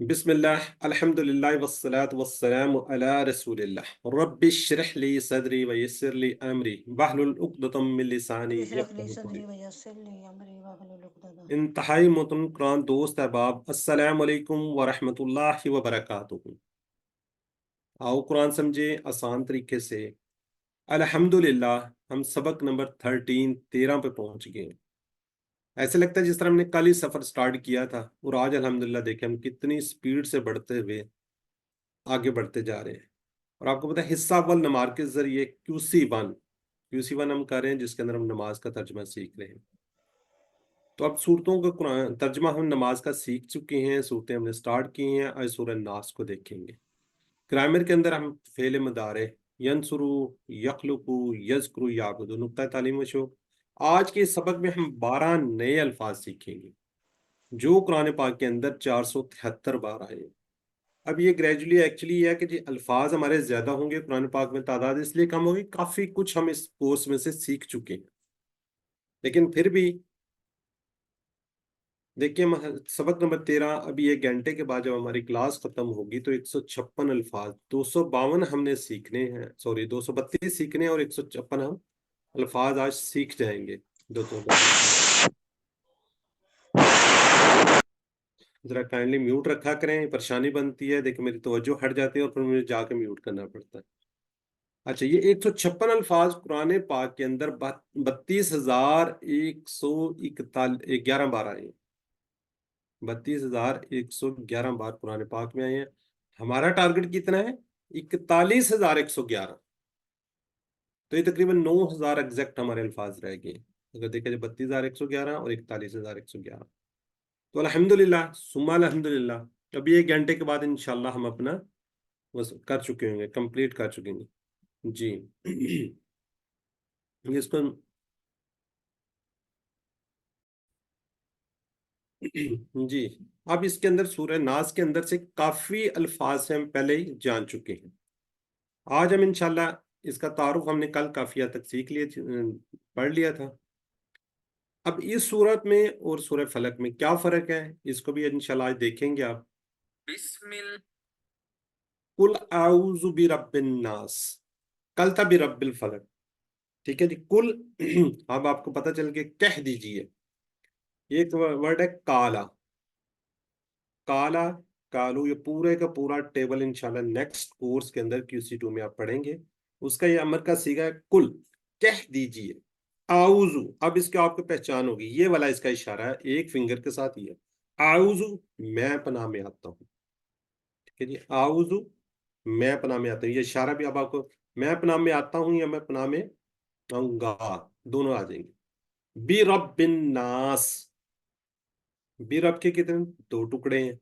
بسم الله الحمد لله والصلاة والسلام على رسول الله رب اشرح لي صدري ويسر لي أمري واحلل عقدة من لساني اشرح لي يفقهوا صدري قولي. ويسر لي امري واحلل عقدة. انتہائی محترم قرآن دوست احباب، السلام علیکم ورحمۃ اللہ وبرکاتہ۔ آؤ قرآن سمجھے آسان طریقے سے۔ الحمدللہ ہم سبق نمبر 13 پہ پہنچ گئے ہیں۔ ایسے لگتا ہے جس طرح ہم نے کل ہی سفر سٹارٹ کیا تھا، اور آج الحمدللہ دیکھیں ہم کتنی سپیڈ سے بڑھتے ہوئے آگے بڑھتے جا رہے ہیں۔ اور آپ کو پتا ہے حصہ اول نماز کے ذریعے QC1 ہم کر رہے ہیں، جس کے اندر ہم نماز کا ترجمہ سیکھ رہے ہیں۔ تو اب صورتوں کا قرآن ترجمہ ہم نماز کا سیکھ چکے ہیں، صورتیں ہم نے سٹارٹ کی ہیں، آج سورہ ناس کو دیکھیں گے۔ گرامر کے اندر ہم فعل مضارع ینصرو، یخلقو، یذکرو، یعبدو، نقطہ تعلیم و شوق۔ آج کے سبق میں ہم 12 نئے الفاظ سیکھیں گے جو قرآن پاک کے اندر 473 بار آئے ہیں۔ اب یہ گریجولی ایکچولی یہ ہے کہ جی الفاظ ہمارے زیادہ ہوں گے، قرآن پاک میں تعداد اس لیے کم ہوگی، کافی کچھ ہم اس کورس میں سے سیکھ چکے ہیں، لیکن پھر بھی دیکھیے سبق نمبر 13 ابھی 1 گھنٹے کے بعد جب ہماری کلاس ختم ہوگی تو 156 الفاظ، 252 ہم نے سیکھنے ہیں، 232 سیکھنے ہیں، اور 156 ہم الفاظ آج سیکھ جائیں گے۔ 232 ذرا کائنڈلی میوٹ رکھا کریں، پریشانی بنتی ہے، دیکھیں میری توجہ ہٹ جاتی ہے اور پھر مجھے جا کے میوٹ کرنا پڑتا ہے۔ اچھا، یہ 156 الفاظ قرآن پاک کے اندر 32,111 بار آئے ہیں۔ 32,111 بار قرآن پاک میں آئے ہیں۔ ہمارا ٹارگٹ کتنا ہے؟ 41,111۔ تو یہ تقریباً 9,000 ایگزیکٹ ہمارے الفاظ رہ گئے ہیں اگر دیکھا جائے، 32,111 اور 41,111۔ تو الحمدللہ ثم الحمدللہ ابھی 1 گھنٹے کے بعد انشاءاللہ ہم اپنا کر چکے ہوں گے، کمپلیٹ کر چکے ہیں جی۔ اس کو جی، اب اس کے اندر سورہ ناس کے اندر سے کافی الفاظ سے ہم پہلے ہی جان چکے ہیں۔ آج ہم انشاءاللہ اس کا تعارف ہم نے کل کافی حد تک سیکھ لیے، پڑھ لیا تھا۔ اب اس صورت میں اور سورہ فلق میں کیا فرق ہے، اس کو بھی انشاءاللہ آج دیکھیں گے آپ۔ بسم اللہ قل اعوذ برب الناس، کل تھا برب الفلق، ٹھیک ہے جی۔ کل اب آپ کو پتہ چل کے کہہ دیجئے، یہ ایک ورڈ ہے کالا، کالا، کالو، یہ پورے کا پورا ٹیبل انشاءاللہ نیکسٹ کورس کے اندر QC2 میں آپ پڑھیں گے۔ اس کا یہ امر کا صیغہ ہے کل، کہہ دیجئے، اعوذ، اب اس کے آپ کو پہچان ہوگی، یہ والا اس کا اشارہ ہے ایک فنگر کے ساتھ، یہ اعوذ، میں پناہ میں آتا ہوں، ٹھیک ہے جی، اعوذ، میں پناہ میں آتا ہوں، یہ اشارہ بھی اب آپ کو، میں پناہ میں آتا ہوں یا میں پناہ میں آؤں گا، دونوں آ جائیں گے۔ برب الناس، بی رب کے کتنے 2 ٹکڑے ہیں،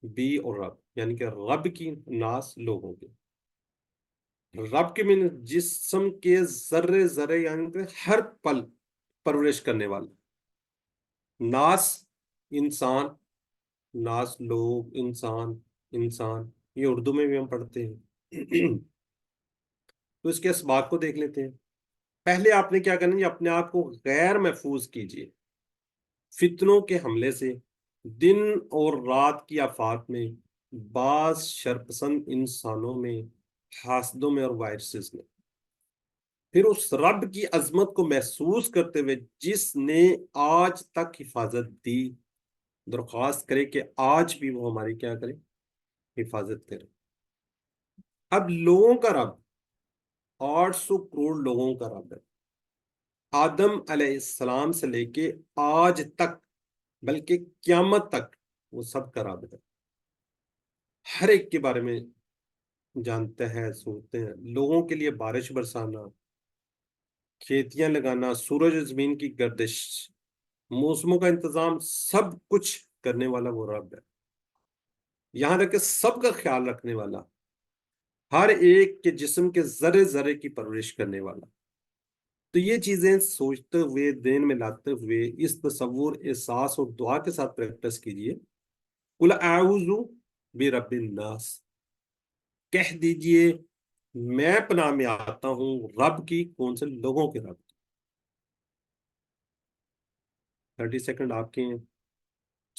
بی اور رب، یعنی کہ رب کی، ناس لوگوں کے، رب کے من جسم کے ذرے ذرے، یعنی کہ ہر پل پرورش کرنے والا، ناس انسان، ناس لوگ، انسان، انسان، یہ اردو میں بھی ہم پڑھتے ہیں۔ تو اس کے اسباق کو دیکھ لیتے ہیں۔ پہلے آپ نے کیا کرنا ہے، اپنے آپ کو غیر محفوظ کیجئے فتنوں کے حملے سے، دن اور رات کی آفات میں، بعض شرپسند انسانوں میں، حاسدوں میں اور وائرسز میں۔ پھر اس رب کی عظمت کو محسوس کرتے ہوئے جس نے آج تک حفاظت دی، درخواست کرے کہ آج بھی وہ ہماری کیا کرے، حفاظت کرے۔ اب لوگوں کا رب 800 کروڑ لوگوں کا رب ہے، آدم علیہ السلام سے لے کے آج تک، بلکہ قیامت تک وہ سب کا رب ہے، ہر ایک کے بارے میں جانتے ہیں، سنتے ہیں، لوگوں کے لیے بارش برسانا، کھیتیاں لگانا، سورج و زمین کی گردش، موسموں کا انتظام، سب کچھ کرنے والا وہ رب ہے، یہاں تک کہ سب کا خیال رکھنے والا، ہر ایک کے جسم کے ذرے ذرے کی پرورش کرنے والا۔ تو یہ چیزیں سوچتے ہوئے، دین میں لاتے ہوئے، اس تصور، احساس اور دعا کے ساتھ پریکٹس کیجئے۔ قل اعوذ برب الناس، کہہ دیجئے میں پناہ میں آتا ہوں رب کی، کون سے لوگوں کے رب کی۔ 30 سیکنڈ آپ کے ہیں،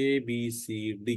ABCD।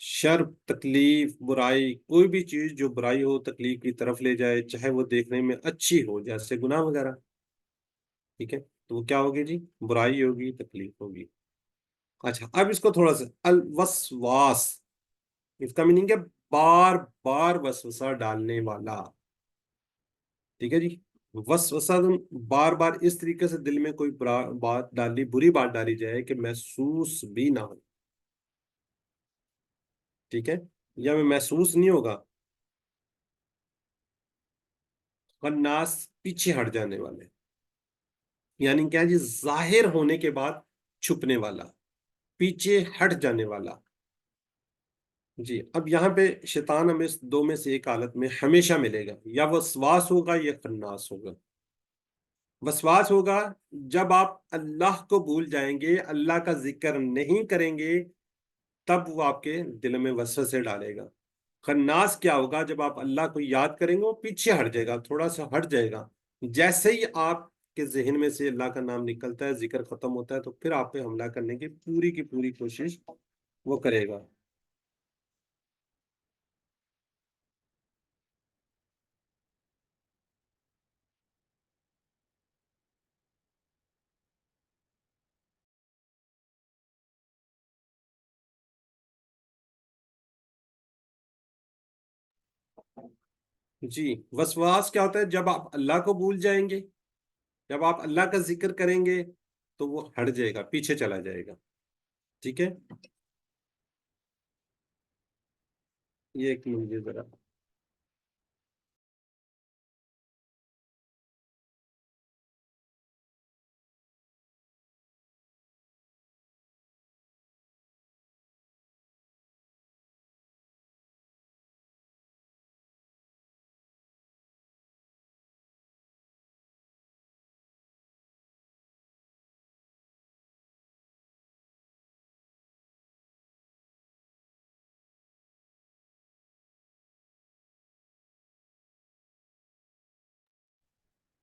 شر، تکلیف، برائی، کوئی بھی چیز جو برائی ہو تکلیف کی طرف لے جائے، چاہے وہ دیکھنے میں اچھی ہو جیسے گناہ وغیرہ، ٹھیک ہے، تو وہ کیا ہوگی جی؟ برائی ہوگی، تکلیف ہوگی۔ اچھا، اب اس کو تھوڑا سا الوسواس، اس کا میننگ ہے بار بار وسوسہ ڈالنے والا، ٹھیک ہے جی۔ وسوسہ بار بار اس طریقے سے دل میں کوئی بات ڈالی، بری بات ڈالی جائے کہ محسوس بھی نہ ہو، ٹھیک ہے، یا میں محسوس نہیں ہوگا۔ قناص، پیچھے ہٹ جانے والے، یعنی کیا جی؟ ظاہر ہونے کے بعد چھپنے والا، پیچھے ہٹ جانے والا۔ جی، اب یہاں پہ شیطان ہمیں اس دو میں سے ایک حالت میں ہمیشہ ملے گا، یا وسواس ہوگا یا خناس ہوگا۔ وسواس ہوگا جب آپ اللہ کو بھول جائیں گے، اللہ کا ذکر نہیں کریں گے، تب وہ آپ کے دل میں وسوسے ڈالے گا۔ خناس کیا ہوگا؟ جب آپ اللہ کو یاد کریں گے وہ پیچھے ہٹ جائے گا، تھوڑا سا ہٹ جائے گا، جیسے ہی آپ کے ذہن میں سے اللہ کا نام نکلتا ہے، ذکر ختم ہوتا ہے، تو پھر آپ پہ حملہ کرنے کی پوری کوشش وہ کرے گا۔ جی، وسواس کیا ہوتا ہے؟ جب آپ اللہ کو بھول جائیں گے، جب آپ اللہ کا ذکر کریں گے، تو وہ ہٹ جائے گا، پیچھے چلا جائے گا، ٹھیک ہے۔ یہ ایک مجھے ذرا،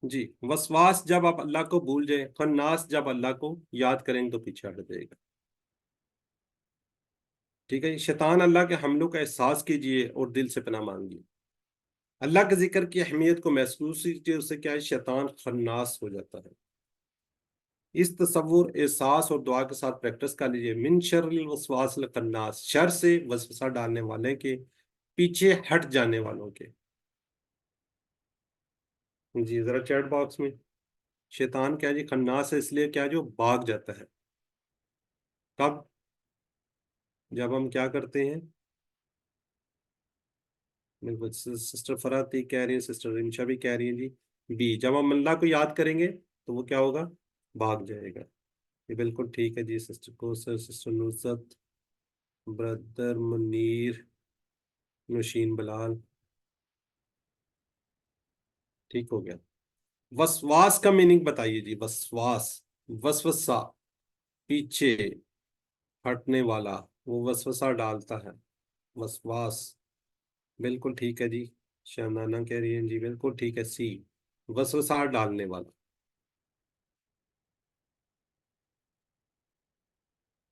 جی، وسواس جب آپ اللہ کو بھول جائیں، خناس جب اللہ کو یاد کریں گے تو پیچھے ہٹ جائے گا، ٹھیک ہے۔ شیطان اللہ کے حملوں کا احساس کیجئے اور دل سے پناہ مانگیے۔ اللہ کے ذکر کی اہمیت کو محسوس کیجئے، اس سے کیا ہے؟ شیطان خناس ہو جاتا ہے۔ اس تصور، احساس اور دعا کے ساتھ پریکٹس کر لیجئے، من شر الوسواس الخناس، شر سے، وسوسہ ڈالنے والے کے، پیچھے ہٹ جانے والوں کے۔ جی ذرا چیٹ باکس میں، شیطان کیا جی؟ خناس ہے اس لیے کیا جو بھاگ جاتا ہے، کب؟ جب ہم کیا کرتے ہیں؟ بالکل، سسٹر فراتی کہہ رہی ہیں، سسٹر رنشا بھی کہہ رہی ہیں جی، بی، جب ہم اللہ کو یاد کریں گے تو وہ کیا ہوگا؟ بھاگ جائے گا۔ یہ بالکل ٹھیک ہے جی، سسٹر کو سسٹر نصرت، بردر منیر، نوشین بلال، ٹھیک ہو گیا۔ وسواس کا میننگ بتائیے جی، وسواس، وسوسہ، پیچھے ہٹنے والا، وہ وسوسہ ڈالتا ہے، وسواس، بالکل ٹھیک ہے جی۔ شانانہ کہہ رہی ہیں جی بالکل ٹھیک ہے، سی، وسوسہ ڈالنے والا۔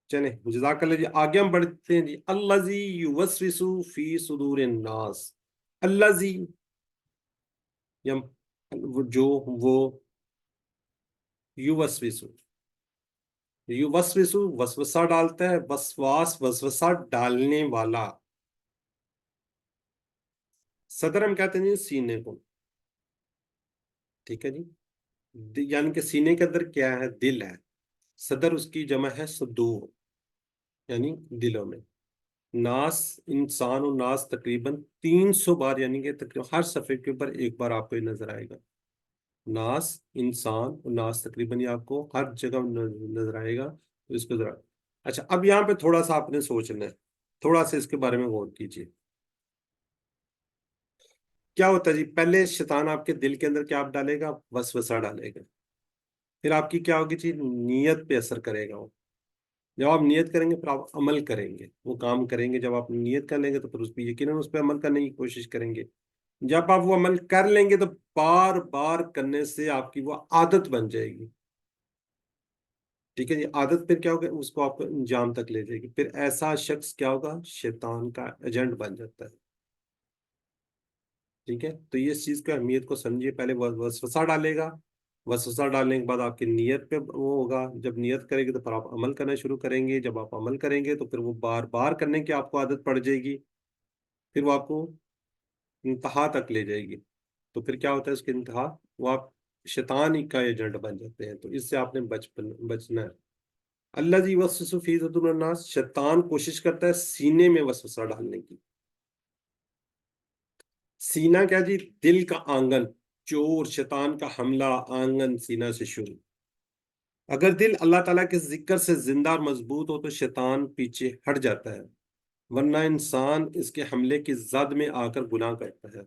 چلیں جزاک اللہ جی، آگے ہم بڑھتے ہیں جی۔ الذی یوسوس فی صدور الناس، الذی، یم، جو، وہ، یوسوس، یوسوس وسوسہ ڈالتا ہے، وسواس وسوسہ ڈالنے والا۔ صدر ہم کہتے ہیں جی سینے کو، ٹھیک ہے جی، یعنی کہ سینے کے اندر کیا ہے؟ دل ہے، صدر اس کی جمع ہے صدور، یعنی دلوں میں۔ ناس، انسان و ناس تقریباً 300 بار، یعنی کہ تقریباً ہر صفحے کے اوپر ایک بار آپ کو یہ نظر آئے گا۔ ناس، انسان اور ناس تقریباً یہ آپ کو ہر جگہ نظر آئے گا، تو اس کو ذرا، اچھا اب یہاں پہ تھوڑا سا آپ نے سوچنا ہے، تھوڑا سا اس کے بارے میں غور کیجیے۔ کیا ہوتا ہے جی؟ پہلے شیطان آپ کے دل کے اندر کیا آپ ڈالے گا؟ وسوسہ ڈالے گا، پھر آپ کی کیا ہوگی جی؟ نیت پہ اثر کرے گا وہ، جب آپ نیت کریں گے پھر آپ عمل کریں گے، وہ کام کریں گے، جب آپ نیت کر لیں گے تو پھر اس پہ یقیناً اس پہ عمل کرنے کی کوشش کریں گے، جب آپ وہ عمل کر لیں گے تو بار بار کرنے سے آپ کی وہ عادت بن جائے گی، ٹھیک ہے جی، عادت پھر کیا ہوگا، اس کو آپ کو انجام تک لے جائے گی، پھر ایسا شخص کیا ہوگا، شیطان کا ایجنٹ بن جاتا ہے۔ ٹھیک ہے، تو یہ اس چیز کی اہمیت کو سمجھیے، پہلے وسوسہ ڈالے گا، وسوسہ ڈالنے کے بعد آپ کی نیت پہ وہ ہوگا، جب نیت کرے گی تو پھر آپ عمل کرنا شروع کریں گے، جب آپ عمل کریں گے تو پھر وہ بار بار کرنے کی آپ کو عادت پڑ جائے گی، پھر وہ آپ کو انتہا تک لے جائے گی، تو پھر کیا ہوتا ہے اس کی انتہا، وہ آپ شیطان ہی کا ایجنٹ بن جاتے ہیں، تو اس سے آپ نے بچنا ہے۔ اللہ جی وسوسہ فی صدور الناس، شیطان کوشش کرتا ہے سینے میں وسوسہ ڈالنے کی۔ سینہ کیا جی، دل کا آنگن، چور شیطان کا حملہ آنگن سینہ سے شروع۔ اگر دل اللہ تعالیٰ کے ذکر سے زندہ اور مضبوط ہو تو شیطان پیچھے ہٹ جاتا ہے، ورنہ انسان اس کے حملے کی زد میں آ کر گناہ کرتا ہے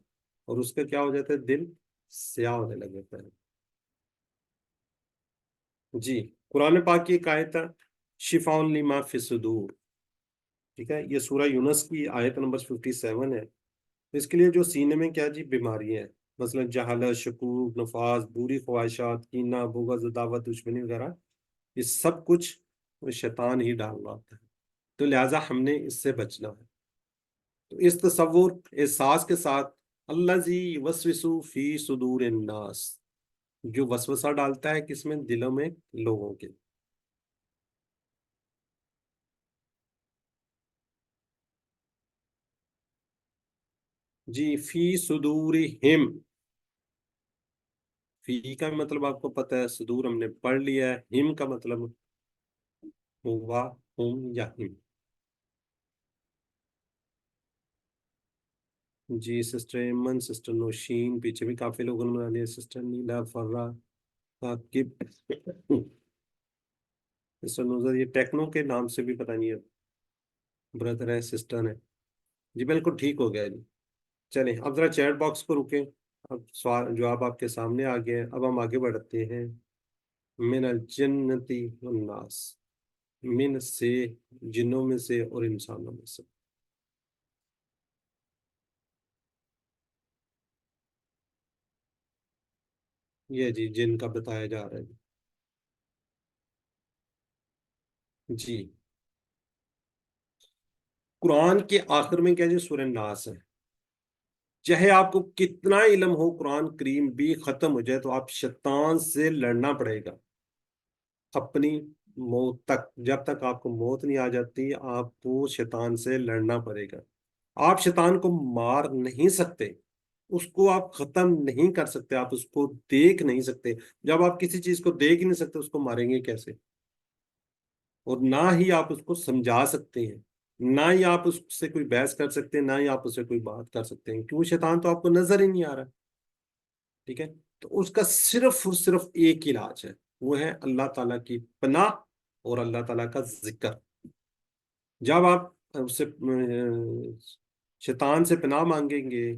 اور اس کا کیا ہو جاتا ہے، دل سیاہ ہونے لگ جاتا ہے۔ جی، قرآن پاک کی ایک آیت ہے، شفاء لما فی الصدور، ٹھیک ہے، یہ سورہ یونس کی آیت نمبر 57 ہے۔ اس کے لیے جو سینے میں کیا جی بیماری ہیں، مثلا جہالت، شکوک، نفاس، بری خواہشات، کینہ، بغض، عداوت، دشمنی وغیرہ، یہ سب کچھ شیطان ہی ڈال رہا ہوتا ہے، تو لہٰذا ہم نے اس سے بچنا ہے۔ تو اس تصور احساس کے ساتھ، الذی یوسوس فی صدور الناس، جو وسوسہ ڈالتا ہے کس میں، دلوں میں لوگوں کے۔ جی، فی صدورہم، فی کا مطلب آپ کو پتہ ہے، صدور ہم نے پڑھ لیا ہے، ہم کا مطلب ہوا، ہم یا ہم۔ جی، سسٹر ایمن، سسٹر نوشین، پیچھے بھی کافی لوگوں نے بنا لیا، سسٹر نیلا، فرا، ثاقب، سسٹر نوزر، یہ ٹیکنو کے نام سے بھی پتہ نہیں ہے، بردر ہے سسٹر ہے۔ جی بالکل ٹھیک ہو گیا جی۔ چلیں اب ذرا چیٹ باکس کو رکیں، اب سوال جواب آپ کے سامنے آ گئے ہیں، اب ہم آگے بڑھتے ہیں۔ من الجنتی والناس، من سے، جنوں میں سے اور انسانوں میں سے۔ یہ جی جن کا بتایا جا رہا ہے جی۔ قرآن کے آخر میں کیا جی سورہ ناس ہے، چاہے آپ کو کتنا علم ہو، قرآن کریم بھی ختم ہو جائے تو آپ شیطان سے لڑنا پڑے گا اپنی موت تک، جب تک آپ کو موت نہیں آ جاتی آپ کو شیطان سے لڑنا پڑے گا۔ آپ شیطان کو مار نہیں سکتے، اس کو آپ ختم نہیں کر سکتے، آپ اس کو دیکھ نہیں سکتے، جب آپ کسی چیز کو دیکھ ہی نہیں سکتے اس کو ماریں گے کیسے؟ اور نہ ہی آپ اس کو سمجھا سکتے ہیں، نہ ہی آپ اس سے کوئی بحث کر سکتے ہیں، نہ ہی آپ اس سے کوئی بات کر سکتے ہیں، کیوں شیطان تو آپ کو نظر ہی نہیں آ رہا۔ ٹھیک ہے، تو اس کا صرف اور صرف ایک علاج ہے، وہ ہے اللہ تعالیٰ کی پناہ اور اللہ تعالیٰ کا ذکر۔ جب آپ اس سے شیطان سے پناہ مانگیں گے،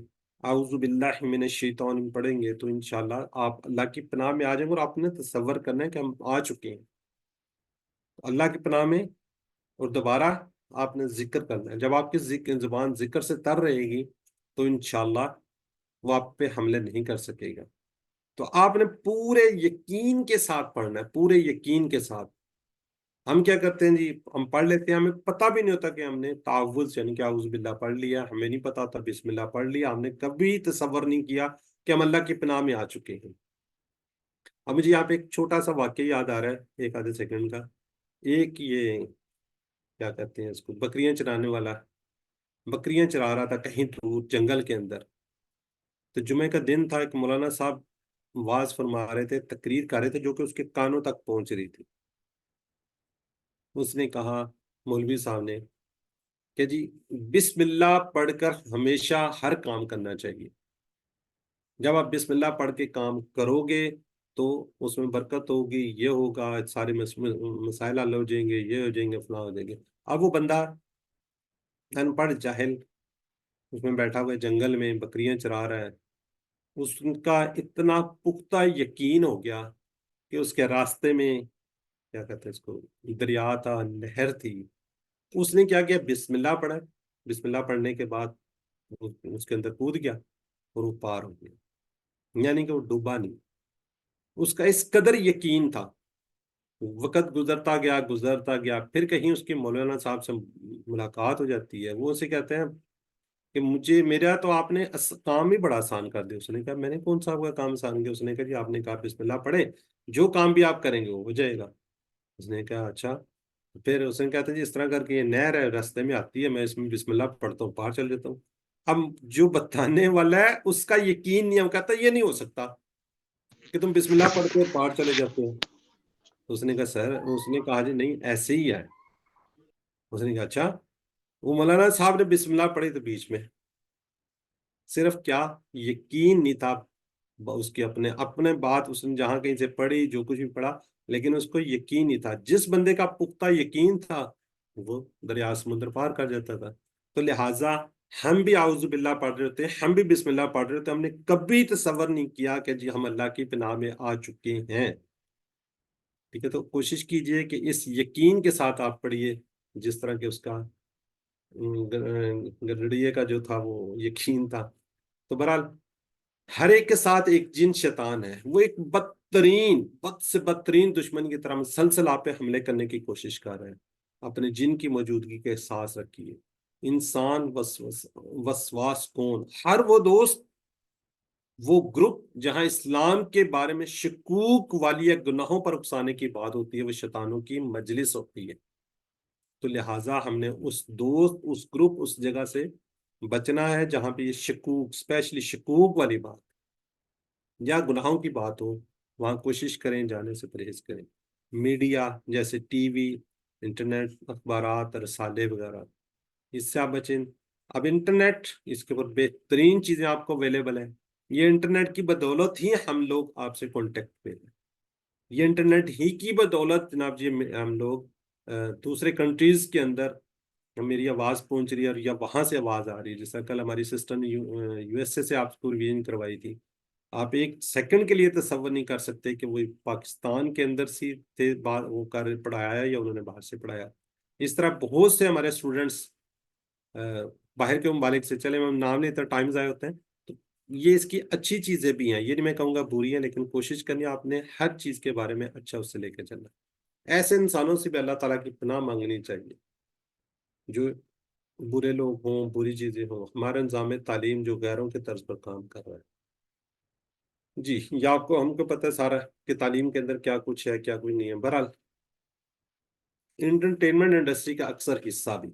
اعوذ باللہ من الشیطان پڑھیں گے، تو انشاءاللہ آپ اللہ کی پناہ میں آ جائیں گے، اور آپ نے تصور کرنا ہے کہ ہم آ چکے ہیں اللہ کی پناہ میں۔ اور دوبارہ آپ نے ذکر کرنا ہے، جب آپ کی زبان ذکر سے تر رہے گی تو انشاءاللہ وہ آپ پہ حملے نہیں کر سکے گا۔ تو آپ نے پورے یقین کے ساتھ پڑھنا ہے، پورے یقین کے ساتھ۔ ہم کیا کرتے ہیں جی، ہم پڑھ لیتے ہیں، ہمیں پتہ بھی نہیں ہوتا کہ ہم نے تعوذ یعنی کہ اعوذ باللہ پڑھ لیا، ہمیں نہیں پتا ہوتا بسم اللہ پڑھ لیا، ہم نے کبھی تصور نہیں کیا کہ ہم اللہ کی پناہ میں آ چکے ہیں۔ اب مجھے یہاں پہ ایک چھوٹا سا واقعہ یاد آ رہا ہے، ایک آدھے سیکنڈ کا۔ ایک یہ کیا کہتے ہیں اس کو، بکریاں چرانے والا بکریاں چرا رہا تھا کہیں دور جنگل کے اندر، تو جمعے کا دن تھا، ایک مولانا صاحب واز فرما رہے تھے، تقریر کر رہے تھے جو کہ اس کے کانوں تک پہنچ رہی تھی۔ اس نے کہا، مولوی صاحب نے، کہ جی بسم اللہ پڑھ کر ہمیشہ ہر کام کرنا چاہیے، جب آپ بسم اللہ پڑھ کے کام کرو گے تو اس میں برکت ہوگی، یہ ہوگا، سارے مسائل حل ہو جائیں گے، یہ ہو جائیں گے، فلاں ہو جائیں گے۔ اب وہ بندہ ان پڑھ جاہل اس میں بیٹھا ہوا ہے، جنگل میں بکریاں چرا رہا ہے، اس کا اتنا پختہ یقین ہو گیا کہ اس کے راستے میں کیا کہتے ہیں اس کو، دریا تھا، نہر تھی، اس نے کیا کیا، بسم اللہ پڑھا، بسم اللہ پڑھنے کے بعد اس کے اندر کود گیا اور وہ پار ہو گیا، یعنی کہ وہ ڈوبا نہیں، اس کا اس قدر یقین تھا۔ وقت گزرتا گیا، پھر کہیں اس کی مولانا صاحب سے ملاقات ہو جاتی ہے، وہ اسے کہتے ہیں کہ مجھے میرا تو آپ نے کام ہی بڑا آسان کر دیا۔ اس نے کہا میں نے کون سا آپ کا کام آسان کیا؟ اس نے کہا جی آپ نے کہا بسم اللہ پڑھیں، جو کام بھی آپ کریں گے وہ ہو جائے گا۔ اس نے کہا اچھا۔ پھر اس نے کہا تھا جی اس طرح کر کے یہ نہر ہے راستے میں آتی ہے، میں اس میں بسم اللہ پڑھتا ہوں باہر چل جاتا ہوں۔ اب جو بتانے والا ہے اس کا یقین نہیں، ہم کہتا یہ نہیں ہو سکتا کہ تم بسم اللہ پڑھتے ہو باہر چلے جاتے ہو۔ اس نے کہا سر، اس نے کہا جی نہیں ایسے ہی ہے۔ اس نے کہا اچھا۔ وہ مولانا صاحب نے بسم اللہ پڑھی تو بیچ میں صرف کیا یقین نہیں تھا اس کی اپنے اپنے بات، اس نے جہاں کہیں سے پڑھی جو کچھ بھی پڑھا لیکن اس کو یقین نہیں تھا۔ جس بندے کا پختہ یقین تھا وہ دریا سمندر پار کر جاتا تھا۔ تو لہٰذا ہم بھی اعوذ باللہ پڑھ رہے ہوتے ہیں، ہم بھی بسم اللہ پڑھ رہے ہوتے ہیں، ہم نے کبھی تصور نہیں کیا کہ جی ہم اللہ کی پناہ میں آ چکے ہیں۔ ٹھیک ہے، تو کوشش کیجئے کہ اس یقین کے ساتھ آپ پڑھیے جس طرح کہ اس کا گڈریے کا جو تھا وہ یقین تھا۔ تو بہرحال ہر ایک کے ساتھ ایک جن شیطان ہے، وہ ایک بد سے بدترین دشمن کی طرح مسلسل آپ پہ حملے کرنے کی کوشش کر رہے ہیں۔ اپنے جن کی موجودگی کا احساس رکھیے۔ انسان وسواس کون، ہر وہ دوست، وہ گروپ جہاں اسلام کے بارے میں شکوک والی یا گناہوں پر اکسانے کی بات ہوتی ہے، وہ شیطانوں کی مجلس ہوتی ہے۔ تو لہٰذا ہم نے اس دوست، اس گروپ، اس جگہ سے بچنا ہے جہاں پہ یہ شکوک، اسپیشلی شکوک والی بات یا گناہوں کی بات ہو، وہاں کوشش کریں جانے سے پرہیز کریں۔ میڈیا جیسے ٹی وی، انٹرنیٹ، اخبارات، رسالے وغیرہ، اس سے آپ بچیں۔ اب انٹرنیٹ، اس کے اوپر بہترین چیزیں آپ کو اویلیبل ہیں۔ یہ انٹرنیٹ کی بدولت ہی ہم لوگ آپ سے کانٹیکٹ پہ ہیں۔ یہ انٹرنیٹ ہی کی بدولت جناب جی ہم لوگ دوسرے کنٹریز کے اندر میری آواز پہنچ رہی ہے اور یا وہاں سے آواز آ رہی ہے۔ جیسا کل ہماری سسٹر نے یو ایس اے سے آپ کو ریویژن کروائی تھی، آپ ایک سیکنڈ کے لیے تصور نہیں کر سکتے کہ وہ پاکستان کے اندر سے تھے وہ پڑھایا یا انہوں نے باہر سے پڑھایا۔ اس طرح بہت سے ہمارے اسٹوڈنٹس باہر کے ممالک سے، چلے میں نام لیتا ٹائم ضائع ہوتے ہیں، تو یہ اس کی اچھی چیزیں بھی ہیں، یہ نہیں میں کہوں گا بری ہیں، لیکن کوشش کرنی آپ نے ہر چیز کے بارے میں اچھا اس سے لے کے چلنا۔ ایسے انسانوں سے بھی اللہ تعالیٰ کی پناہ مانگنی چاہیے جو برے لوگ ہوں، بری چیزیں ہوں۔ ہمارا نظام تعلیم جو غیروں کے طرز پر کام کر رہا ہے، جی یا آپ کو ہم کو پتہ ہے سارا کہ تعلیم کے اندر کیا کچھ ہے کیا کچھ نہیں ہے۔ بہرحال انٹرٹینمنٹ انڈسٹری کا اکثر حصہ بھی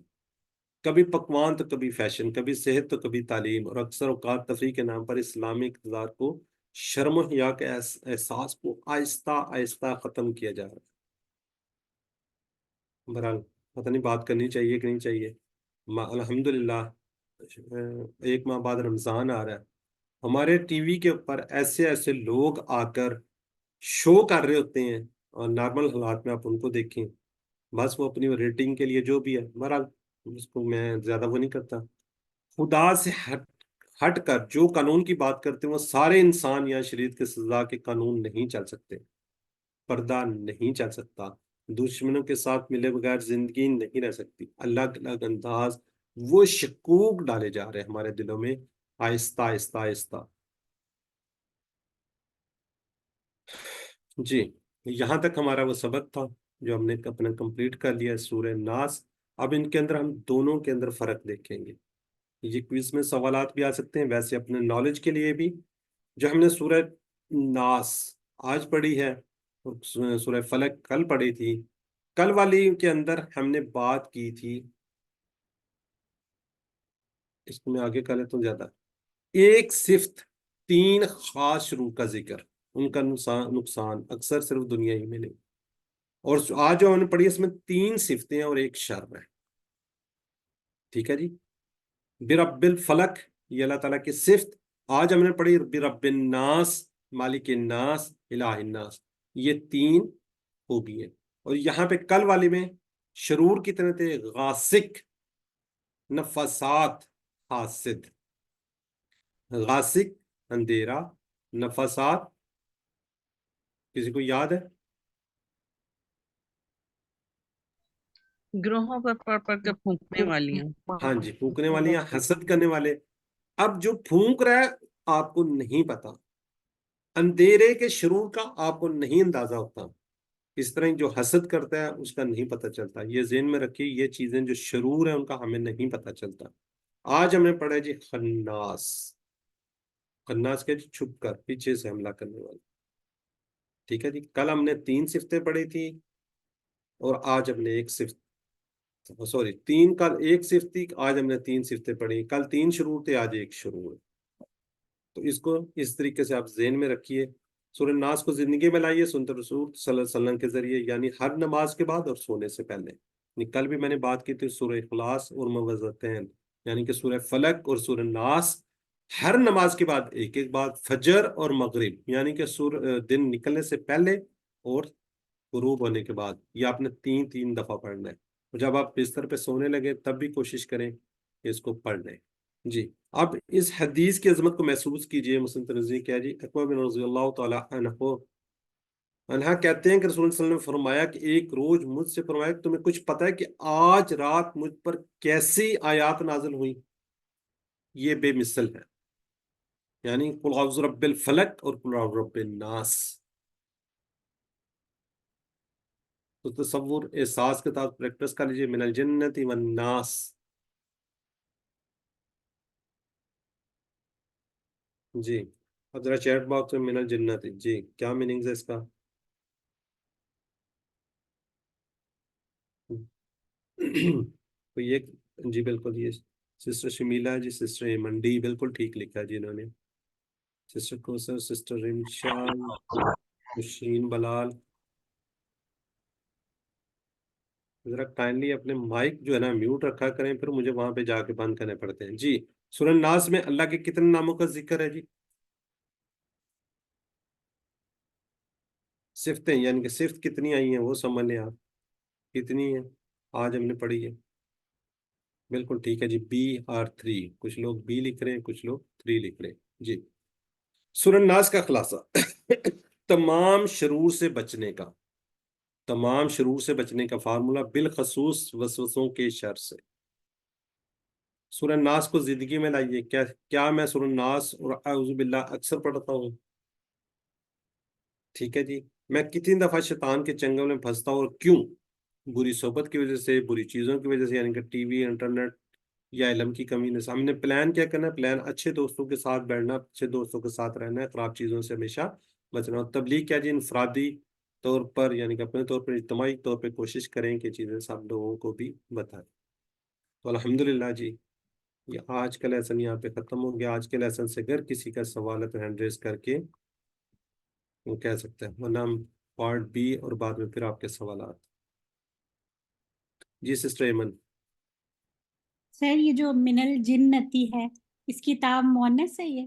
کبھی پکوان تو کبھی فیشن، کبھی صحت تو کبھی تعلیم، اور اکثر اوقات تفریح کے نام پر اسلامی اقتدار کو، شرم و حیا کے احساس کو آہستہ آہستہ ختم کیا جا رہا ہے۔ بہرحال پتہ نہیں بات کرنی چاہیے کہ نہیں چاہیے۔ الحمدللہ ایک ماہ بعد رمضان آ رہا ہے، ہمارے ٹی وی کے اوپر ایسے ایسے لوگ آ کر شو کر رہے ہوتے ہیں، اور نارمل حالات میں آپ ان کو دیکھیں، بس وہ اپنی ریٹنگ کے لیے جو بھی ہے، بہرحال اس کو میں زیادہ وہ نہیں کرتا۔ خدا سے ہٹ کر جو قانون کی بات کرتے ہیں وہ سارے انسان یا شریعت کے سزا کے قانون نہیں چل سکتے، پردہ نہیں چل سکتا، دشمنوں کے ساتھ ملے بغیر زندگی نہیں رہ سکتی۔ الگ الگ انداز، وہ شکوک ڈالے جا رہے ہیں ہمارے دلوں میں آہستہ آہستہ آہستہ۔ جی یہاں تک ہمارا وہ سبق تھا جو ہم نے اپنا کمپلیٹ کر لیا سورہ ناس۔ اب ان کے اندر ہم دونوں کے اندر فرق دیکھیں گے۔ یہ کوئز میں سوالات بھی آ سکتے ہیں، ویسے اپنے نالج کے لیے بھی۔ جو ہم نے سورہ ناس آج پڑھی ہے اور سورہ فلق کل پڑھی تھی، کل والی کے اندر ہم نے بات کی تھی، اس کو میں آگے کر لیتا ہوں زیادہ، ایک صفت، تین خاص شروع کا ذکر، ان کا نقصان اکثر صرف دنیا ہی میں نہیں۔ اور آج جو ہم نے پڑھی اس میں تین صفتیں اور ایک شر ہے۔ ٹھیک ہے جی، برب الفلق یہ اللہ تعالیٰ کی صفت، آج ہم نے پڑھی برب الناس مالک الناس الہ الناس، یہ تین خوبی ہیں۔ اور یہاں پہ کل والی میں شرور کتنے تھے؟ غاسق، نفسات، حاسد۔ غاسق اندھیرا، نفسات کسی کو یاد ہے؟ گروہوں پر پڑھ پڑھ کے پھونکنے والیاں۔ ہاں جی، پھونکنے والی ہیں، حسد کرنے والے۔ اب جو پھونک رہا ہے آپ کو نہیں پتا، اندھیرے کے شرور کا آپ کو نہیں اندازہ ہوتا، اس طرح جو حسد کرتا ہے اس کا نہیں پتہ چلتا. یہ ذہن میں رکھیے، یہ چیزیں جو شرور ہیں ان کا ہمیں نہیں پتہ چلتا. آج ہم نے پڑھا جی خناس. خناس کے جی چھپ کر پیچھے سے حملہ کرنے والا. ٹھیک ہے جی. کل ہم نے 3 صفتیں پڑھی تھی اور آج ہم نے ایک صفت، سوری 3 کل ایک صفت تھی، آج ہم نے 3 صفتیں پڑھی. کل 3 شرور تھے، آج ایک شرور ہے. تو اس کو اس طریقے سے آپ ذہن میں رکھیے. سورہ ناس کو زندگی میں لائیے سنت رسول صلی اللہ علیہ وسلم کے ذریعے، یعنی ہر نماز کے بعد اور سونے سے پہلے. کل بھی میں نے بات کی تھی سورہ اخلاص اور موعظتین، یعنی کہ سورہ فلق اور سورہ ناس ہر نماز کے بعد ایک ایک بار، فجر اور مغرب یعنی کہ دن نکلنے سے پہلے اور غروب ہونے کے بعد. یہ آپ نے 3 دفعہ پڑھنا ہے. اور جب آپ بستر پہ سونے لگے تب بھی کوشش کریں کہ اس کو پڑھ لیں. جی اب اس حدیث کی عظمت کو محسوس کیجئے. مسلم ترمذی کیا جی، اکبر بن رضی اللہ تعالی عنہ کہتے ہیں کہ رسول اللہ صلی اللہ علیہ وسلم نے فرمایا کہ ایک روز مجھ سے فرمایا کہ تمہیں کچھ پتہ ہے کہ آج رات مجھ پر کیسی آیات نازل ہوئی؟ یہ بے مثل ہے، یعنی قل اعوذ برب الفلق اور قل اعوذ برب الناس. تو تصور احساس کے ساتھ پریکٹس کر لیجیے. من الجنت والناس. جی اب ذرا چیٹ باکس میں من الجنت، جی کیا میننگ ہے اس کا؟ تو یہ جی بالکل یہ سسٹر شمیلا جی، سسٹر ایمنڈی بالکل ٹھیک لکھا جی انہوں نے. سسٹر کوثر، سسٹر رمشان، مشین بلال. ذرا کائنڈلی اپنے مائک جو ہے نا میوٹ رکھا کریں، پھر مجھے وہاں پہ جا کے بند کرنے پڑتے ہیں. جی سورہ الناس میں اللہ کے کتنے ناموں کا ذکر ہے جی؟ صفتیں، یعنی کہ صفت کتنی آئی ہیں وہ سمجھ لیں آپ کتنی ہیں آج ہم نے پڑھی ہے. بالکل ٹھیک ہے جی، BR3. کچھ لوگ B لکھ رہے ہیں، کچھ لوگ 3 لکھ رہے ہیں. جی سورہ الناس کا خلاصہ تمام شرور سے بچنے کا، تمام شرور سے بچنے کا فارمولا بالخصوص وسوسوں کے شر سے. سورہ الناس کو زندگی میں لائیے. کیا میں سورہ الناس اور اعوذ باللہ اکثر پڑھتا ہوں؟ ٹھیک ہے جی. میں کتنی دفعہ شیطان کے چنگل میں پھنستا ہوں اور کیوں؟ بری صحبت کی وجہ سے، بری چیزوں کی وجہ سے، یعنی کہ ٹی وی، انٹرنیٹ یا علم کی کمی نے. ہم نے پلان کیا کرنا ہے؟ پلان اچھے دوستوں کے ساتھ بیٹھنا، اچھے دوستوں کے ساتھ رہنا ہے، خراب چیزوں سے ہمیشہ بچنا. اور تبلیغ کیا جی؟ انفرادی طور پر یعنی کہ اپنے طور پر، اجتماعی طور پہ کوشش کریں کہ چیزیں سب لوگوں کو بھی بتائیں. تو الحمدللہ جی یہ آج کا لیسن یہاں پہ ختم ہو گیا. آج کے لیسن سے اگر کسی کا سوال ہے تو ہینڈ ریز کر کے وہ کہہ سکتے ہیں، ورنہ ہم پارٹ B اور بعد میں پھر آپ کے سوالات. جی سسٹر ایمن. سر یہ جو من الجنتی ہے اس کی تاب مونس ہے یہ؟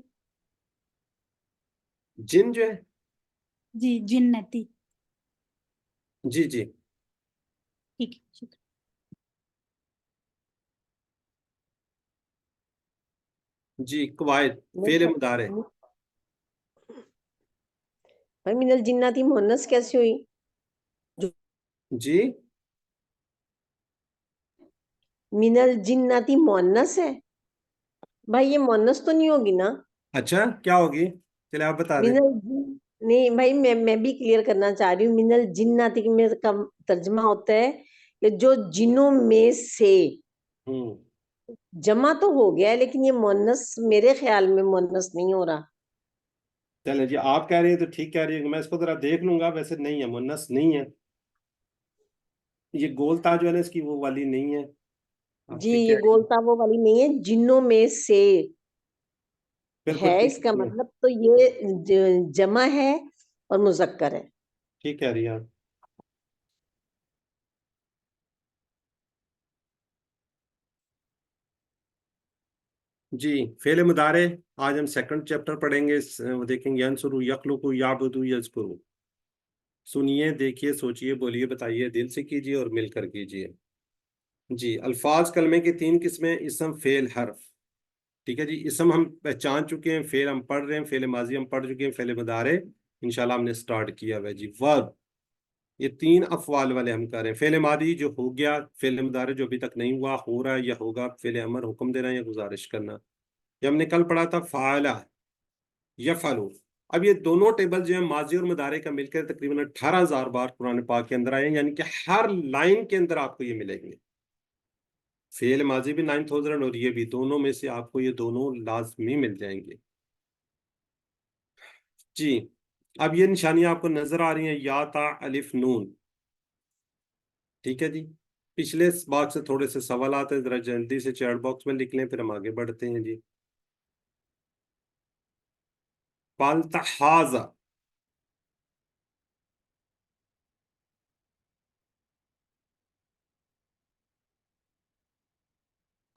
جن جو ہے جی جنتی. جی جی ٹھیک ہے شکریہ. جی قواعد فعل مضارع. بھائی من الجناتی مؤنث کیسے ہوئی؟ جی من الجناتی مؤنث ہے بھائی، یہ مؤنث تو نہیں ہوگی نا؟ اچھا کیا ہوگی؟ چلے آپ بتا دیں. من الجن نہیں بھائی، میں بھی کلیئر کرنا چاہ رہی ہوں. من الجناتی میں کا ترجمہ ہوتا ہے کہ جو جنوں میں سے. جمع تو ہو گیا ہے لیکن یہ مؤنث میرے خیال میں مؤنث نہیں ہو رہا. چلے جی آپ کہہ رہی ہیں تو ٹھیک کہہ رہی ہے، میں اس کو ذرا دیکھ لوں گا. ویسے نہیں ہے، مؤنث نہیں ہے. یہ گولتا جو ہے نا اس کی وہ والی نہیں ہے. آپ جی ٹھیک یہ کہہ رہی ہیں. گولتا وہ والی نہیں ہے، جنوں میں سے بالکل ہے. ٹھیک اس کا ہے، مطلب تو یہ جمع ہے اور مذکر ہے. ٹھیک کہہ رہی ہیں آپ. جی فعل مضارع آج ہم سیکنڈ چیپٹر پڑھیں گے. وہ دیکھیں گے ینصرو، یخلقو، یعبدو، یذکرو. سنیے، دیکھیے، سوچیے، بولیے، بتائیے، دل سے کیجیے اور مل کر کیجیے. جی الفاظ کلمے کی 3 قسمیں: اسم، فعل، حرف. ٹھیک ہے جی. اسم ہم پہچان چکے ہیں، فعل ہم پڑھ رہے ہیں، فعل ماضی ہم پڑھ چکے ہیں، فعل مضارع انشاءاللہ ہم نے سٹارٹ کیا ہوا ہے جی. ورب یہ 3 افعال والے ہم کر رہے ہیں. فعل ماضی جو ہو گیا، فعل مضارع جو ابھی تک نہیں ہوا، ہو رہا ہے یا ہوگا. فعل امر حکم دینا یا گزارش کرنا. یہ ہم نے کل پڑھا تھا فعلہ، یفعلو. اب یہ دونوں ٹیبل جو ہیں ماضی اور مضارع کا مل کر تقریباً 18,000 بار قرآن پاک کے اندر آئے ہیں، یعنی کہ ہر لائن کے اندر آپ کو یہ ملیں گے. فعل ماضی بھی 9,000 اور یہ بھی، دونوں میں سے آپ کو یہ دونوں لازمی مل جائیں گے. جی اب یہ نشانیاں آپ کو نظر آ رہی ہیں، یا تا الف نون. ٹھیک ہے جی، پچھلے باکس سے تھوڑے سے سوالات ہیں، ذرا جلدی سے چیٹ باکس میں لکھ لیں، پھر ہم آگے بڑھتے ہیں. جی فالتحاظ،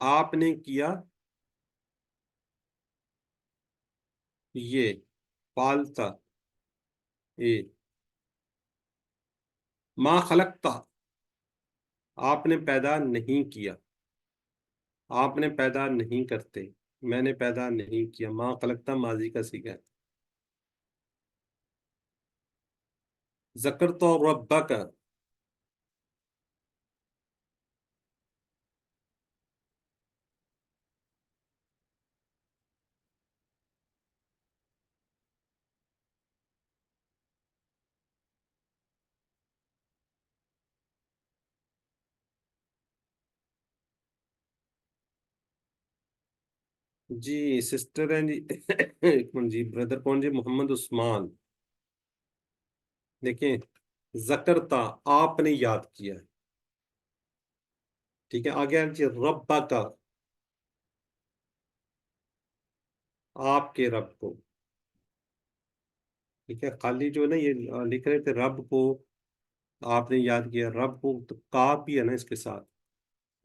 آپ نے کیا یہ، فالتا اے، ما خلقتا، آپ نے پیدا نہیں کیا، آپ نے پیدا نہیں کرتے، میں نے پیدا نہیں کیا. ما خلقتا ماضی کا صیغہ ہے. ذکرت ربک، جی سسٹر ہیں جی ایک منٹ جی، بردر کون جی؟ محمد عثمان. دیکھیں ذکرتا، آپ نے یاد کیا. ٹھیک ہے، آگے جی ربک، آپ کے رب کو. ٹھیک ہے، خالی جو ہے نا یہ لکھ رہے تھے رب کو آپ نے یاد کیا، رب کو تو کاف بھی ہے نا اس کے ساتھ.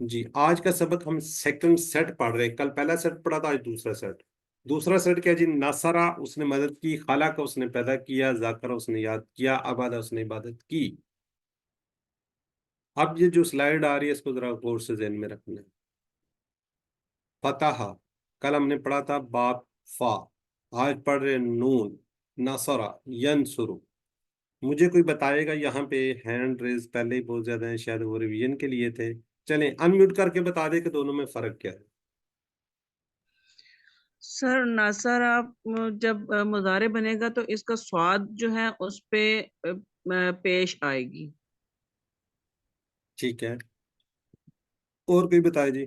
جی آج کا سبق ہم سیکنڈ سیٹ پڑھ رہے ہیں، کل پہلا سیٹ پڑھا تھا، آج دوسرا سیٹ. دوسرا سیٹ کیا جی؟ نصرہ، اس نے مدد کی، خالق اس نے پیدا کیا، ذاکرہ اس نے یاد کیا، عبادہ اس نے عبادت کی. اب یہ جو سلائیڈ آ رہی ہے اس کو ذرا غور سے ذہن میں رکھنا ہے. فتح، کل ہم نے پڑھا تھا باب فا، آج پڑھ رہے نون. نصرہ ینصرو. مجھے کوئی بتائے گا، یہاں پہ ہینڈ ریز پہلے ہی بہت زیادہ ہیں، شاید وہ ریویژن کے لیے تھے. چلیں انمیوٹ کر کے بتا دیں کہ دونوں میں فرق کیا ہے. سر ناصر، آپ جب مضارع بنے گا تو اس کا سواد جو ہے اس پہ پیش آئے گی. ٹھیک ہے، اور کوئی بتائے جی.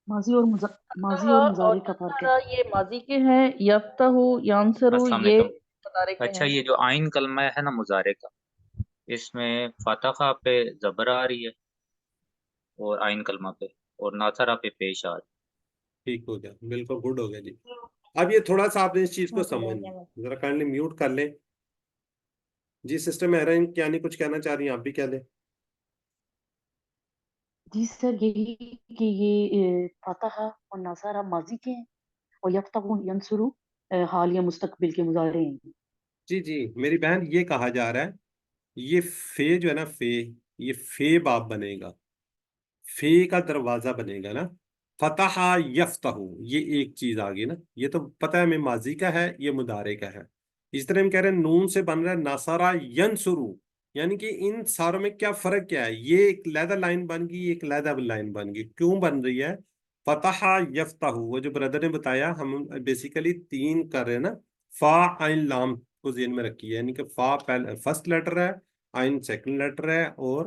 ماضی اور مضارع کا فرق ہے. یہ ماضی کے ہیں، یفتح ینصرو السلام یہ علیکم. مضارع کے اچھا ہیں. یہ جو آئین کلمہ ہے نا مضارع کا، اس میں فتح پہ زبر آ رہی ہے اور آئین کلمہ پہ، اور ناصرہ پہ پیش آ رہی ٹھیک ہو گیا، بالکل گڈ ہو گیا جی. اب یہ تھوڑا سا آپ نے اس چیز کو بہت سمجھ بڑھیا بات. ذرا کائنڈلی میوٹ کر لیں. جی سسٹر مہرین کیا نہیں کچھ کہنا چاہ رہی ہیں، آپ بھی کہہ لیں. جی سر یہی کہ یہ فتح اور نصارہ ماضی کے ہیں اور یفتح ینصرو حال یا مستقبل کے مضارع ہیں. جی جی میری بہن، یہ کہا جا رہا ہے یہ فے جو ہے نا، فے، یہ فے باب بنے گا، فے کا دروازہ بنے گا نا. فتح یفتح، یہ ایک چیز آ گئی نا، یہ تو پتہ ہے ہمیں ماضی کا ہے، یہ مضارع کا ہے. اس طرح ہم کہہ رہے ہیں نون سے بن رہا ہے نصرہ ینصرو، یعنی کہ ان ساروں میں کیا فرق کیا ہے؟ یہ ایک علیحدہ لائن بن گئی، ایک علیحدہ لائن بن گئی. کیوں بن رہی ہے؟ فتح یفتح، وہ جو بردر نے بتایا، ہم بیسیکلی تین کر رہے ہیں نا. فا عین لام کو ذہن میں رکھیے، یعنی کہ فا فرسٹ لیٹر ہے، عین سیکنڈ لیٹر ہے، اور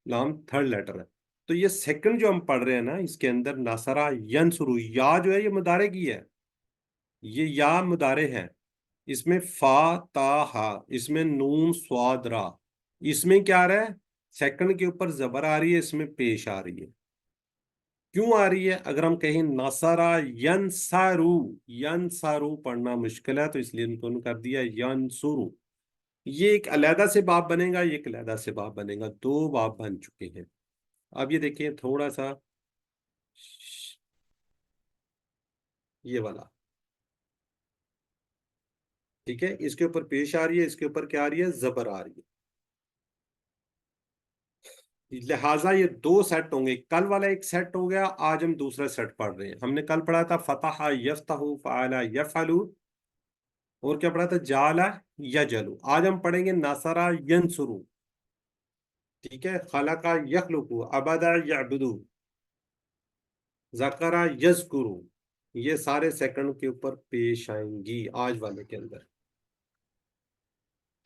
لام تھرڈ لیٹر ہے. تو یہ سیکنڈ جو ہم پڑھ رہے ہیں نا، اس کے اندر نصرہ ینصرو، یا جو ہے یہ مضارع کی ہے، یہ یا مضارع ہے. اس میں فا تا ہا، اس میں نون سواد را. اس میں کیا آ رہا ہے؟ سیکنڈ کے اوپر زبر آ رہی ہے، اس میں پیش آ رہی ہے. کیوں آ رہی ہے؟ اگر ہم کہیں نصرہ ینصرو، ینصرو پڑھنا مشکل ہے تو اس لیے ان کو کر دیا ینصرو. یہ ایک علیحدہ سے باب بنے گا، یہ ایک علیحدہ سے باب بنے گا، دو باب بن چکے ہیں. اب یہ دیکھیں تھوڑا سا یہ والا، ٹھیک ہے، اس کے اوپر پیش آ رہی ہے، اس کے اوپر کیا آ رہی ہے؟ زبر آ رہی ہے. لہٰذا یہ دو سیٹ ہوں گے، کل والا ایک سیٹ ہو گیا، آج ہم دوسرا سیٹ پڑھ رہے ہیں. ہم نے کل پڑھا تھا فتح یفتح، فعل یفعل، اور کیا پڑھا تھا؟ جعل یجعل. آج ہم پڑھیں گے نصرہ ینصرو. ٹھیک ہے، خلق یخلق، عبد یعبد، ذکر یذکر. یہ سارے سیکنڈ کے اوپر پیش آئیں گی آج والے کے اندر.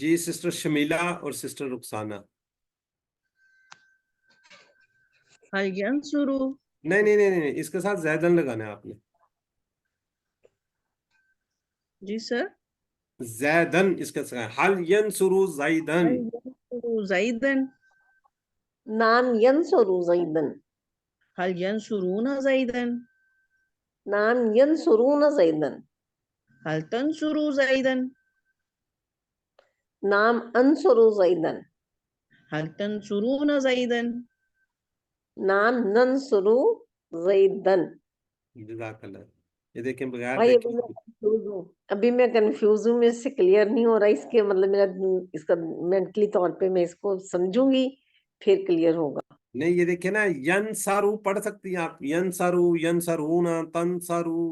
جی سسٹر شمیلا اور سسٹر رخسانہ. هل ينصر نہیں نہیں نہیں نہیں، اس کے ساتھ زیدن لگانا ہے آپ نے. جی سر زیدن اس کے ساتھ. حل ینصرو زیدن. هل ينصر زيدا نعم ينصر زيدا. هل ينصرون زيدا نعم ينصرون زيدا. هل تنصر زيدا نعم أنصر زيدا. هل تنصرون زيدا نعم ننصر زيدا. جزاک اللہ. یہ دیکھیں بغیر بھائی دیکھیں ابھی میں کنفیوز ہوں، میں اس سے کلیئر نہیں ہو رہا، اس کے مطلب میرا اس کا مینٹلی طور پہ میں اس کو سمجھوں گی پھر کلیئر ہوگا. نہیں، یہ دیکھیں نا، ینسارو پڑھ سکتی ہیں آپ. ینسارو، ینسرونا، تنسارو،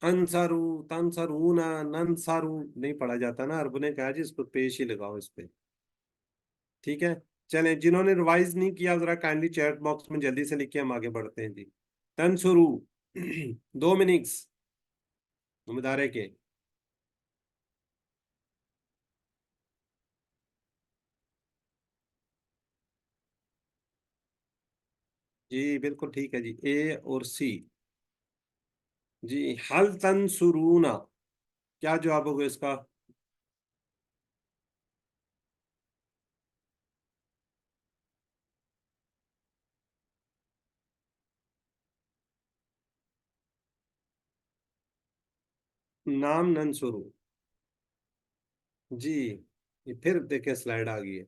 انسارو، تنسرونا، ننسارو نہیں پڑھا جاتا نا. عرب نے کہا جی اس کو پیش ہی لگاؤ اس پہ. ٹھیک ہے، چلیں جنہوں نے ریوائز نہیں کیا ذرا کائنڈلی چیٹ باکس میں جلدی سے لکھیں، ہم آگے بڑھتے ہیں. جی تنسرو 2 منٹس مدارے کے. جی بالکل ٹھیک ہے جی، اے اور سی. جی حل تنصرونا، کیا جواب ہوگا اس کا؟ نام ننصرو. جی یہ پھر دیکھیں سلائیڈ آ گئی ہے.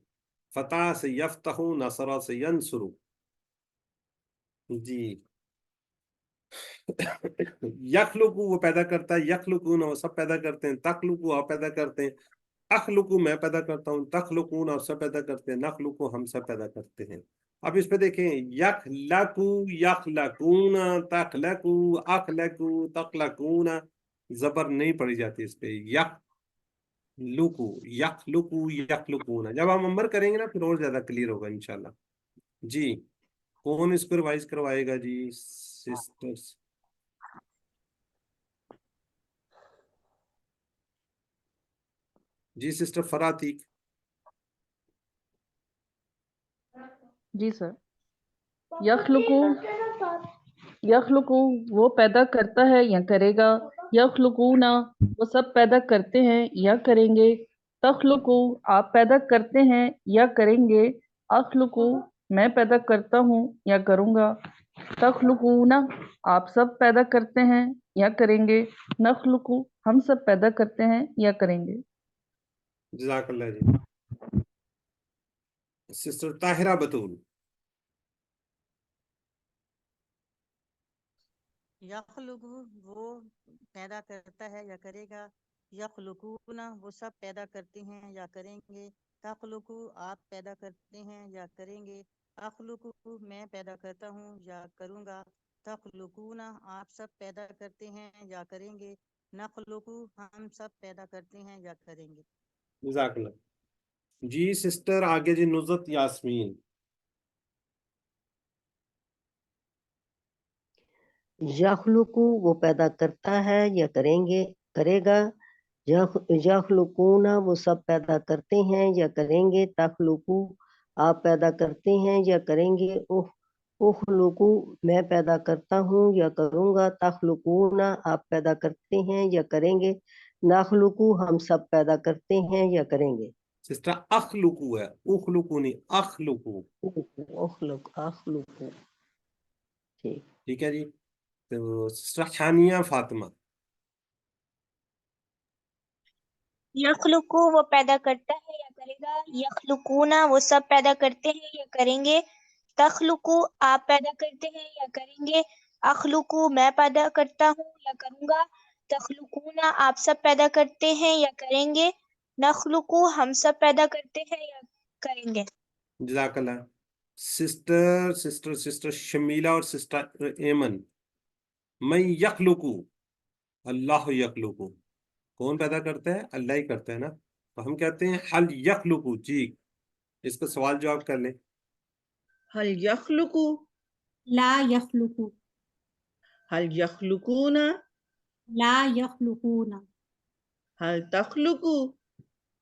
فتح سے یفتح، نصرہ سے ینصرو. جی یخلقو وہ پیدا کرتا ہے، یخلقون وہ سب پیدا کرتے ہیں، تخلقو آپ پیدا کرتے ہیں، اخلقو میں پیدا کرتا ہوں، تخلقون آپ سب پیدا کرتے ہیں، نخلقو ہم سب پیدا کرتے ہیں. اب اس پہ دیکھیں، یخلقو، یخلقون، تخلقو، اخلقو، تخلقون. زبر نہیں پڑی جاتی اس پہ. یخلقو، یخلقو، یخلقون. جب ہم امر کریں گے نا پھر اور زیادہ کلیئر ہوگا انشاءاللہ. جی کون اس کو ریوائز کروائے گا جی؟ سسٹرز. جی سسٹر فراتیق. جی سر. یخلقو، یخلقو وہ پیدا کرتا ہے یا کرے گا. یخلقونا وہ سب پیدا کرتے ہیں یا کریں گے. تخلقو آپ پیدا کرتے ہیں یا کریں گے. اخلقو میں پیدا کرتا ہوں یا کروں گا. تخلقونا آپ سب پیدا کرتے ہیں یا کریں گے. نخلقو ہم سب پیدا کرتے ہیں یا کریں گے. جزاک اللہ جی. سسٹر طاہرہ بتول. یخلق وہ پیدا کرتا ہے یا کرے گا. یخلقون وہ سب پیدا کرتے ہیں یا کریں گے. تخلق آپ پیدا کرتے ہیں یا کریں گے. اخلق میں پیدا کرتا ہوں یا کروں گا. تخلقون آپ سب پیدا کرتے ہیں یا کریں گے. نخلق ہم سب پیدا کرتے ہیں یا کریں گے. جزاک اللہ. جی سسٹر آگے جی نزت یاسمین. یخلقو وہ پیدا کرتا ہے یا کریں گے، کرے گا. یخلقون وہ سب پیدا کرتے ہیں یا کریں گے. تخلقو آپ پیدا کرتے ہیں یا کریں گے. اخلقو میں پیدا کرتا ہوں یا کروں گا. تخلقون آپ پیدا کرتے ہیں یا کریں گے. نخلقو ہم سب پیدا کرتے ہیں یا کریں گے. سسٹر اخلقو ہے، اخلقو نہیں، اخلقو. اخلقو ٹھیک. ٹھیک ہے جی. تو سسٹر حانیہ فاطمہ. یخلقو وہ پیدا کرتا ہے یا کرے گا. یخلقونا وہ سب پیدا کرتے ہیں یا کریں گے. تخلقو آپ پیدا کرتے ہیں یا کریں گے. اخلقو میں پیدا کرتا ہوں یا کروں گا. تخلقونا آپ سب پیدا کرتے ہیں یا کریں گے. نخلقو ہم سب پیدا کرتے ہیں یا کریں گے. جزاک اللہ. سسٹر شمیلہ اور سسٹر ایمن. من یخلقو، اللہ یخلقو. کون پیدا کرتا ہے؟ اللہ ہی کرتا ہے نا. تو ہم کہتے ہیں حل یخلقو. جی اس کا سوال جواب کر لیں. هل يخلق لا یخلقو، هل يخلقون لا یخلقون، هل تخلق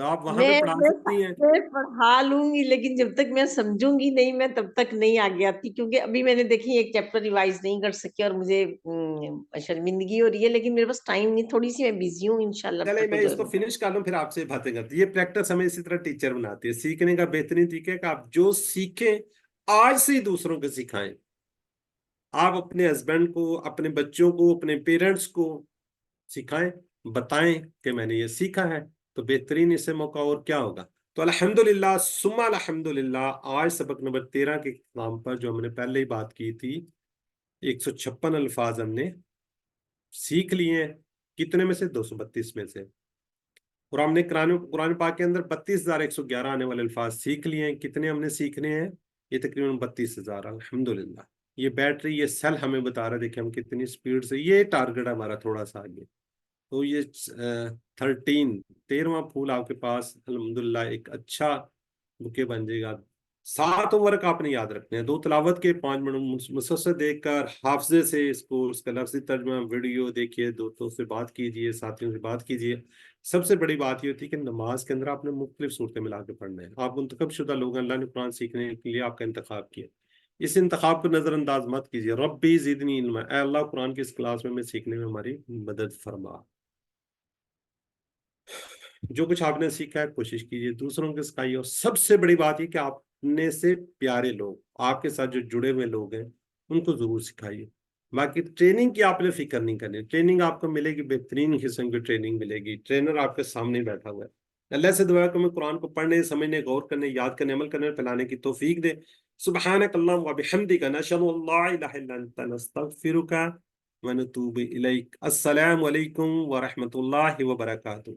تو آپ وہاں پہ پڑھا سکتی ہیں. میں پڑھا لوں گی، لیکن جب تک میں سمجھوں گی نہیں میں تب تک نہیں آگے آتی، کیونکہ ابھی میں نے دیکھی ایک چیپٹر ریوائز نہیں کر سکی اور مجھے شرمندگی ہو رہی ہے، لیکن میرے پاس ٹائم نہیں، تھوڑی سی میں بزی ہوں. انشاءاللہ چلے میں اس کو فنش کر لوں پھر آپ سے باتیں کرتے. یہ پریکٹس ہمیں اسی طرح ٹیچر بناتی ہے. سیکھنے کا بہترین طریقہ ہے کہ آپ جو سیکھیں آج سے ہی دوسروں کو سکھائیں. آپ اپنے ہسبینڈ کو، اپنے بچوں کو، اپنے پیرنٹس کو سکھائیں، بتائیں کہ میں نے یہ سیکھا ہے. تو بہترین اس سے موقع اور کیا ہوگا. تو الحمدللہ ثم الحمدللہ آج سبق نمبر 13 کے نام پر جو ہم نے پہلے ہی بات کی تھی 156 الفاظ ہم نے سیکھ لیے ہیں. کتنے میں سے؟ 232 میں سے. اور ہم نے قرآن پاک کے اندر 32,111 آنے والے الفاظ سیکھ لیے ہیں. کتنے ہم نے سیکھنے ہیں؟ یہ تقریباً 32,000. الحمدللہ یہ بیٹری، یہ سیل ہمیں بتا رہا ہے دیکھیں ہم کتنی سپیڈ سے. یہ ٹارگٹ ہمارا تھوڑا سا آگے. تو یہ 13واں پھول آپ کے پاس الحمدللہ ایک اچھا بکے بن جائے گا. 7 ورک آپ نے یاد رکھنے ہیں. 2 تلاوت کے، 5 منٹ مسلسل دیکھ کر حافظے سے اس کو اس کا لفظی ترجمہ ویڈیو دیکھیے، دوستوں سے بات کیجئے، ساتھیوں سے بات کیجئے. سب سے بڑی بات یہ ہوتی ہے کہ نماز کے اندر آپ نے مختلف صورتیں ملا کے پڑھنا ہے. آپ منتخب شدہ لوگ ہیں، اللہ نے قرآن سیکھنے کے لیے آپ کا انتخاب کیا. اس انتخاب کو نظر انداز مت کیجیے. ربی زدنی علما، اے اللہ قرآن کی اس کلاس میں سیکھنے میں ہماری مدد فرما. جو کچھ آپ نے سیکھا ہے کوشش کیجیے دوسروں کے سکھائیے. اور سب سے بڑی بات یہ کہ آپ نے سے پیارے لوگ، آپ کے ساتھ جو جڑے ہوئے لوگ ہیں ان کو ضرور سکھائیے. باقی ٹریننگ کی آپ نے فکر نہیں کرنی. ٹریننگ آپ کو ملے گی، بہترین قسم کی ٹریننگ ملے گی. ٹرینر آپ کے سامنے بیٹھا ہوا ہے. اللہ سے دعا ہے کہ ہمیں قرآن کو پڑھنے، سمجھنے، غور کرنے، یاد کرنے، عمل کرنے، پھیلانے کی توفیق دے. سبحانک اللہم و بحمدک نشہد ان لا الہ الا انت نستغفرک ونتوب الیک. السلام علیکم ورحمۃ اللہ وبرکاتہ.